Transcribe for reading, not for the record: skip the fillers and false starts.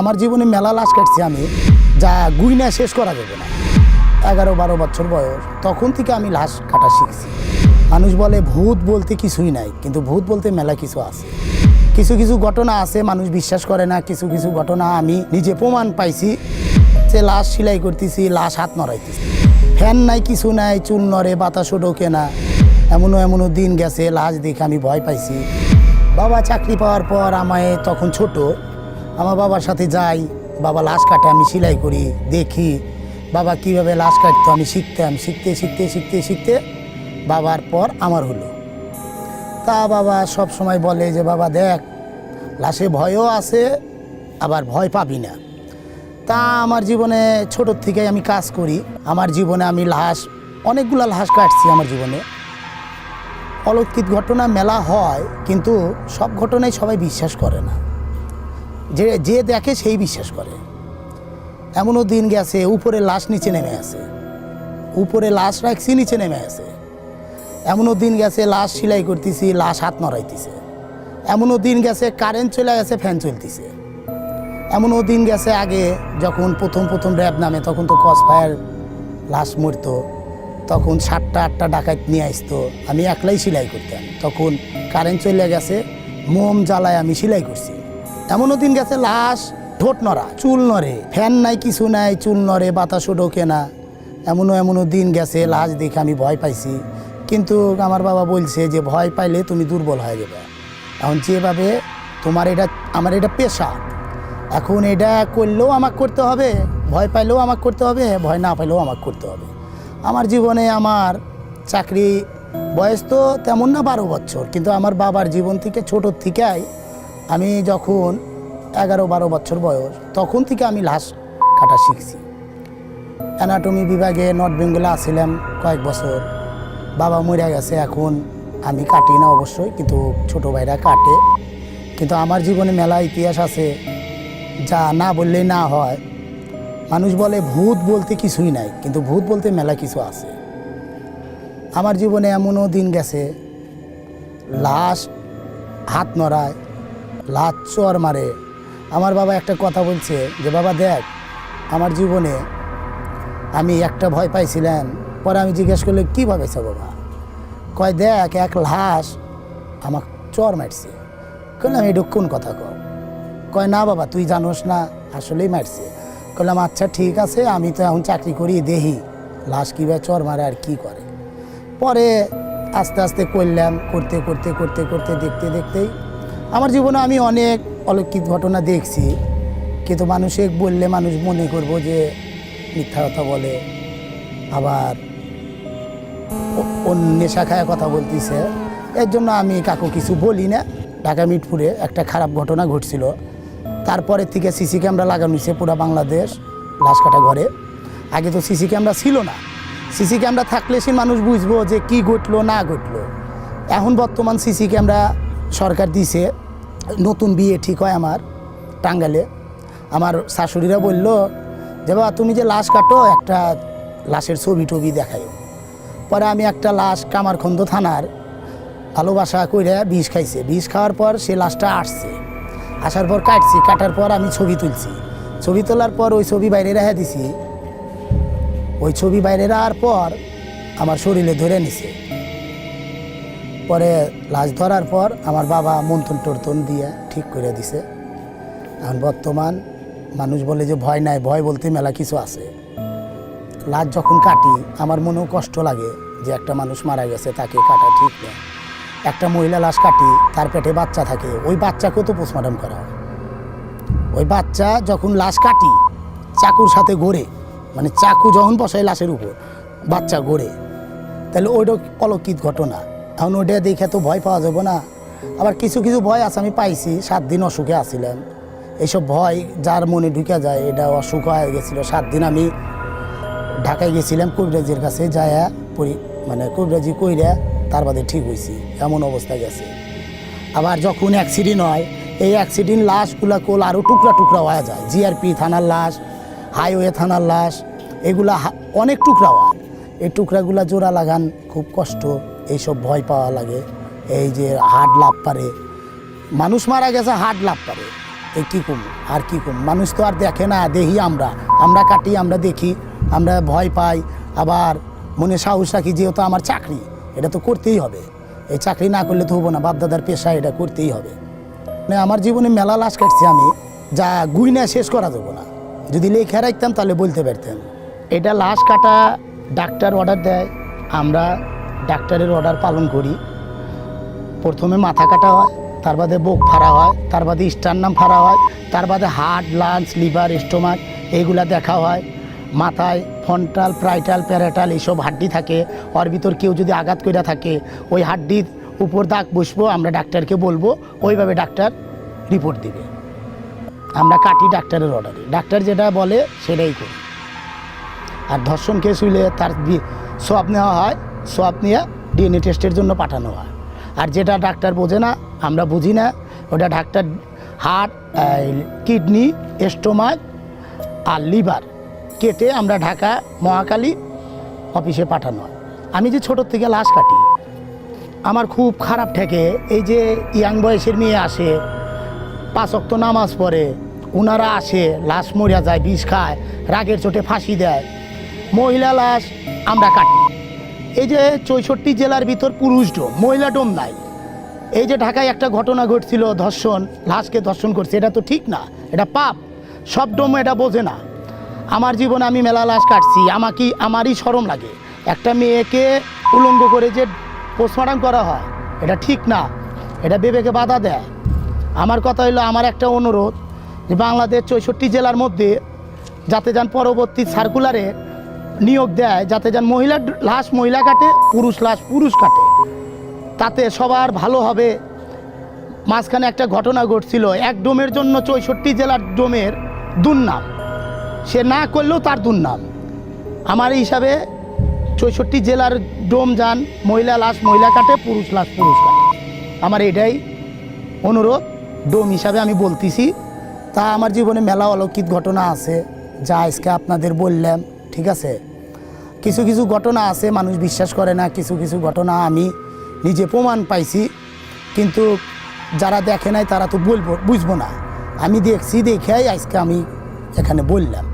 আমার জীবনে মেলা লাশ কাটছি আমি, যা গুইনা শেষ করা যাবে না। 11-12 বছর বয়স, তখন থেকে আমি লাশ কাটা শিখছি। মানুষ বলে ভূত বলতে কিছুই নাই, কিন্তু ভূত বলতে মেলা কিছু আছে। কিছু কিছু ঘটনা আছে মানুষ বিশ্বাস করে না, কিছু কিছু ঘটনা আমি নিজে প্রমাণ পাইছি। যে লাশ সেলাই করতেছি, লাশ হাত নড়াইতেছি, ফ্যান নাই কিছু নাই, চুল নড়ে, বাতাসও ঢোকে না। এমনও দিন গেছে লাশ দেখে আমি ভয় পাইছি। বাবা চাকরি পাওয়ার পর আমায় তখন ছোট, আমার বাবার সাথে যাই, বাবা লাশ কাটে, আমি সেলাই করি, দেখি বাবা কিভাবে লাশ কাটতো। আমি শিখতাম, শিখতে বাবার পর আমার হলো। তা বাবা সব সময় বলে যে বাবা দেখ, লাশে ভয়ও আছে, আবার ভয় পাবি না। তা আমার জীবনে ছোটোর থেকে আমি কাজ করি। আমার জীবনে আমি অনেকগুলো লাশ কাটছি। আমার জীবনে অলৌকিক ঘটনা মেলা হয়, কিন্তু সব ঘটনাই সবাই বিশ্বাস করে না। যে দেখে সেই বিশ্বাস করে। এমনও দিন গেছে উপরে লাশ নিচে নেমে আছে, উপরে লাশ রাখছি নিচে নেমে আছে। এমনও দিন গেছে লাশ সেলাই করতেছি, লাশ হাত নড়াইতেছে। এমনও দিন গেছে কারেন্ট চলে গেছে, ফ্যান চলতেছে। এমনও দিন গেছে আগে যখন প্রথম র্যাব নামে, তখন তো ক্রস ফায়ার লাশ মরতো, তখন 7টা-8টা ডাকাত নিয়ে আসতো, আমি একলাই সেলাই করতাম। তখন কারেন্ট চলে গেছে, মোম জ্বালায় আমি সেলাই করছি। এমনও দিন গেছে লাশ ঠোঁট নড়া, চুল নড়ে, ফ্যান নাই কিছু নাই, চুল নড়ে, বাতাসও ঢোকে না। এমনও দিন গেছে লাশ দেখে আমি ভয় পাইছি। কিন্তু আমার বাবা বলছে যে ভয় পাইলে তুমি দুর্বল হয়ে যাবে। এখন যেভাবে আমার এটা পেশা, এখন এটা করলেও আমাকে করতে হবে, ভয় পাইলেও আমাকে করতে হবে, ভয় না পাইলেও আমাকে করতে হবে। আমার জীবনে আমার চাকরি বয়স তো তেমন না 12 বছর, কিন্তু আমার বাবার জীবন থেকে ছোটোর থেকেই আমি যখন 11-12 বছর বয়স, তখন থেকে আমি লাশ কাটা শিখছি। অ্যানাটমি বিভাগে নর্থ বেঙ্গলে আসছিলাম কয়েক বছর। বাবা মরে গেছে, এখন আমি কাটি না অবশ্যই, কিন্তু ছোটো ভাইরা কাটে। কিন্তু আমার জীবনে মেলা ইতিহাস আছে, যা না বললেই না হয়। মানুষ বলে ভূত বলতে কিছুই নাই, কিন্তু ভূত বলতে মেলা কিছু আছে। আমার জীবনে এমনও দিন গেছে লাশ হাত নড়ায়, লাশ চর মারে। আমার বাবা একটা কথা বলছে যে বাবা দেখ, আমার জীবনে আমি একটা ভয় পাইছিলাম। পরে আমি জিজ্ঞেস করলে কী ভাবেছে বাবা? কয় দেখ, এক লাশ আমাকে চর মারছে। বললাম এটা কোন কথা কয় না বাবা তুই জানোস না, আসলেই মারছে। বললাম আচ্ছা ঠিক আছে, আমি তো এখন চাকরি করি, দেখি লাশ কীভাবে চর মারে আর কি করে। পরে আস্তে আস্তে করলাম, করতে দেখতেই আমার জীবনে আমি অনেক অলৌকিক ঘটনা দেখছি। কিন্তু মানুষে বললে মানুষ মনে করবো যে মিথ্যা কথা বলে, আবার নেশা খায় কথা বলতেছে। এর জন্য আমি কাকু কিছু বলি না। ঢাকা মিরপুরে একটা খারাপ ঘটনা ঘটছিল, তারপরে থেকে সিসি ক্যামেরা লাগানো হয়েছে পুরো বাংলাদেশ লাশ কাটা ঘরে। আগে তো সিসি ক্যামেরা ছিল না। সিসি ক্যামেরা থাকলে সে মানুষ বুঝবো যে কি ঘটলো না ঘটলো। এখন বর্তমান সিসি ক্যামেরা সরকার দিছে। নতুন বিয়ে ঠিক হয় আমার টাঙ্গাইলে। আমার শাশুড়িরা বলল যে বাবা তুমি যে লাশ কাটো, একটা লাশের ছবি দেখায়। পরে আমি একটা লাশ কামারখন্দ থানার ভালোবাসা কইরা বিষ খাইছে। বিষ খাওয়ার পর সে লাশটা আসার পর কাটার পর আমি ছবি তুলছি। ছবি তোলার পর ওই ছবি বাইরে রেখে দিছি। ওই ছবি বাইরে রাখার পর আমার শরীরে ধরে নিছে। পরে লাশ ধরার পর আমার বাবা মন্থন দিয়ে ঠিক করে দিছে। এখন বর্তমান মানুষ বলে যে ভয় নাই, ভয় বলতে মেলা কিছু আছে। লাশ যখন কাটি আমার মনেও কষ্ট লাগে যে একটা মানুষ মারা গেছে, তাকে কাটা ঠিক না। একটা মহিলা লাশ কাটি, তার পেটে বাচ্চা থাকে, ওই বাচ্চাকেও তো পোস্টমর্টম করা হয়। ওই বাচ্চা যখন লাশ কাটি চাকুর সাথে গড়ে, মানে চাকু যখন বসায় লাশের উপর বাচ্চা গড়ে, তাহলে ওইটা অলৌকিক ঘটনা। এখন ওইটা দেখে তো ভয় পাওয়া যাবে না। আবার কিছু ভয় আছে আমি পাইছি। 7 দিন অসুখে আসছিলাম। এইসব ভয় যার মনে ঢুকে যায়, এটা অসুখ হয়ে গেছিলো। 7 দিন আমি ঢাকায় গেছিলাম কবিরাজির কাছে, যায়া কবিরাজি কইরা তার বাদে ঠিক হয়েছি। এমন অবস্থা গেছে। আবার যখন অ্যাক্সিডেন্ট হয়, এই অ্যাক্সিডেন্ট লাশগুলা কোল আরও টুকরা হয়ে যায়। জিআরপি থানার লাশ, হাইওয়ে থানার লাশ, এগুলা অনেক টুকরা হয়। এই টুকরাগুলা জোড়া লাগান খুব কষ্ট, এইসব ভয় পাওয়া লাগে। এই যে হার্ট লাভ পারে, মানুষ মারা গেছে হার্ট লাভ পারে, এই কী কম আর কী কম, মানুষ তো আর দেখে না, দেখি আমরা আমরা কাটি, আমরা দেখি, আমরা ভয় পাই, আবার মনে সাহস রাখি যেহেতু আমার চাকরি, এটা তো করতেই হবে, এই চাকরি না করলে তো হবো না, বাপদাদার পেশা, এটা করতেই হবে। মানে আমার জীবনে মেলা লাশ কাটছি আমি, যা গুইনা শেষ করা যাবো না, যদি লেখা রাখতাম তাহলে বলতে পারতাম। এটা লাশ কাটা ডাক্তার অর্ডার দেয়, আমরা ডাক্তারের অর্ডার পালন করি। প্রথমে মাথা কাটা হয়, তার বাদে বুক ফাড়া হয়, তার বাদে স্টারনাম ফাড়া হয়, তার বাদে হার্ট, লাংস, লিভার, স্টোমাক এইগুলা দেখা হয়। মাথায় ফ্রন্টাল, প্রাইটাল, প্যারাটাল এইসব হাড্ডি থাকে, ওর ভিতর কেউ যদি আঘাত করে থাকে ওই হাড্ডির উপর দাগ বসবো, আমরা ডাক্তারকে বলবো, ওইভাবে ডাক্তার রিপোর্ট দিবে। আমরা কাটি ডাক্তারের অর্ডারে, ডাক্তার যেটা বলে সেটাই করি। আর ধর্ষণ কেস হইলে তার সোয়াব নেওয়া হয়, সোয়াব নিয়ে ডিএনএ টেস্টের জন্য পাঠানো হয়। আর যেটা ডাক্তার বোঝে না, আমরা বুঝি না, ওটা ডাক্তার হার্ট, কিডনি, স্টোমাক আর লিভার কেটে আমরা ঢাকা মহাকালী অফিসে পাঠানো হয়। আমি যে ছোটোর থেকে লাশ কাটি, আমার খুব খারাপ ঠেকে। এই যে ইয়াং বয়সের মেয়ে আসে, 5 ওয়াক্ত নামাজ পড়ে, ওনারা আসে, লাশ মরিয়া যায়, বিষ খায়, রাগের চোটে ফাঁসি দেয়, মহিলা লাশ আমরা কাটি। এই যে 64 জেলার ভিতর পুরুষ ডোম, মহিলা ডোম নাই। এই যে ঢাকায় একটা ঘটনা ঘটছিল, ধর্ষণ, লাশকে ধর্ষণ করছে, এটা তো ঠিক না, এটা পাপ। সব ডোম এটা বোঝে না। আমার জীবনে আমি মেলা লাশ কাটছি, আমারই শরম লাগে। একটা মেয়েকে উলঙ্গ করে যে পোস্টমর্টম করা হয়, এটা ঠিক না, এটা বিবেকে বাধা দেয়। আমার কথা হলো, আমার একটা অনুরোধ যে বাংলাদেশ 64 জেলার মধ্যে যাতে যান পরবর্তী সার্কুলারে নিয়োগ দেয়, যাতে যান মহিলার লাশ মহিলা কাটে, পুরুষ লাশ পুরুষ কাটে, তাতে সবার ভালো হবে। মাঝখানে একটা ঘটনা ঘটছিল, এক ডোমের জন্য 64 জেলার ডোমের দুর্নাম, সে না করলেও তার দুর্নাম। আমার হিসাবে 64 জেলার ডোম যান, মহিলা লাশ মহিলা কাটে, পুরুষ লাশ পুরুষ কাটে। আমার এটাই অনুরোধ, ডোম হিসাবে আমি বলতেছি। তা আমার জীবনে মেলা অলৌকিক ঘটনা আছে, যা আজকে আপনাদের বললাম, ঠিক আছে। কিছু কিছু ঘটনা আছে মানুষ বিশ্বাস করে না, কিছু কিছু ঘটনা আমি নিজে প্রমাণ পাইছি, কিন্তু যারা দেখে নাই তারা তো বুঝবো না। আমি দেখছি, দেখেই আজকে আমি এখানে বললাম।